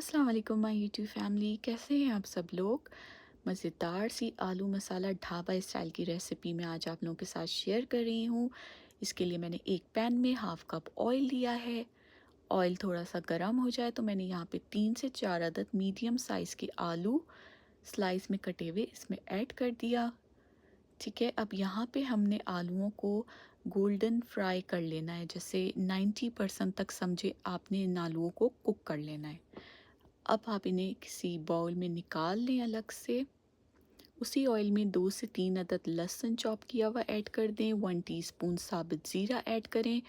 अस्सलाम वालेकुम my YouTube family, कैसे हैं आप सब लोग। मज़ेदार सी आलू मसाला ढाबा स्टाइल की रेसिपी मैं आज आप लोगों के साथ शेयर कर रही हूँ। इसके लिए मैंने एक पैन में हाफ़ कप ऑयल लिया है। ऑयल थोड़ा सा गर्म हो जाए तो मैंने यहाँ पे 3 से 4 अदद मीडियम साइज़ के आलू स्लाइस में कटे हुए इसमें ऐड कर दिया। ठीक है, अब यहाँ पे हमने आलूओं को गोल्डन फ्राई कर लेना है, जैसे 90% तक समझे आपने इन आलूओं को कुक कर लेना है। अब आप इन्हें किसी बाउल में निकाल लें अलग से। उसी ऑयल में 2 से 3 अदद लहसुन चॉप किया हुआ ऐड कर दें, 1 टीस्पून साबित ज़ीरा ऐड करें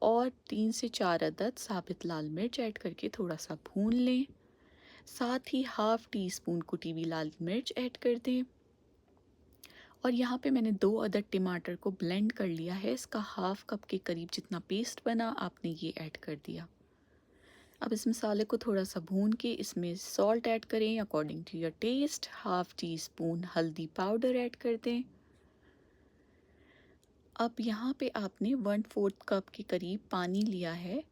और 3 से 4 अदद साबित लाल मिर्च ऐड करके थोड़ा सा भून लें। साथ ही हाफ़ टी स्पून कुटी हुई लाल मिर्च ऐड कर दें और यहाँ पे मैंने 2 अदद टमाटर को ब्लेंड कर लिया है। इसका हाफ़ कप के करीब जितना पेस्ट बना आपने ये ऐड कर दिया। अब इस मसाले को थोड़ा सा भून के इसमें सॉल्ट ऐड करें according to your taste. Half teaspoon हल्दी पाउडर ऐड कर दें। अब यहाँ पे आपने 1/4 कप के करीब पानी लिया है,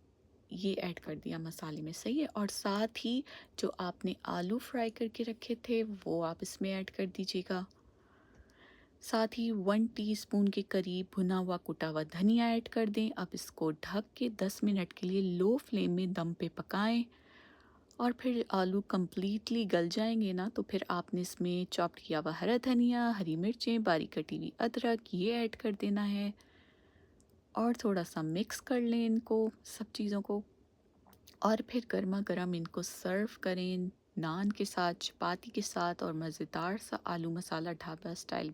ये ऐड कर दिया मसाले में, सही है। और साथ ही जो आपने आलू फ्राई करके रखे थे वो आप इसमें ऐड कर दीजिएगा। साथ ही 1 टीस्पून के करीब भुना हुआ कुटा हुआ धनिया ऐड कर दें। अब इसको ढक के 10 मिनट के लिए लो फ्लेम में दम पे पकाएं और फिर आलू कम्प्लीटली गल जाएंगे ना, तो फिर आपने इसमें चॉप किया हुआ हरा धनिया, हरी मिर्चें, बारीक कटी हुई अदरक ये ऐड कर देना है और थोड़ा सा मिक्स कर लें इनको सब चीज़ों को। और फिर गर्मा गर्म इनको सर्व करें नान के साथ, चपाती के साथ, और मज़ेदार सा आलू मसाला ढाबा स्टाइल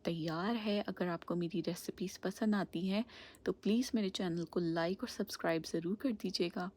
तैयार है। अगर आपको मेरी रेसिपीज़ पसंद आती हैं तो प्लीज़ मेरे चैनल को लाइक और सब्सक्राइब ज़रूर कर दीजिएगा।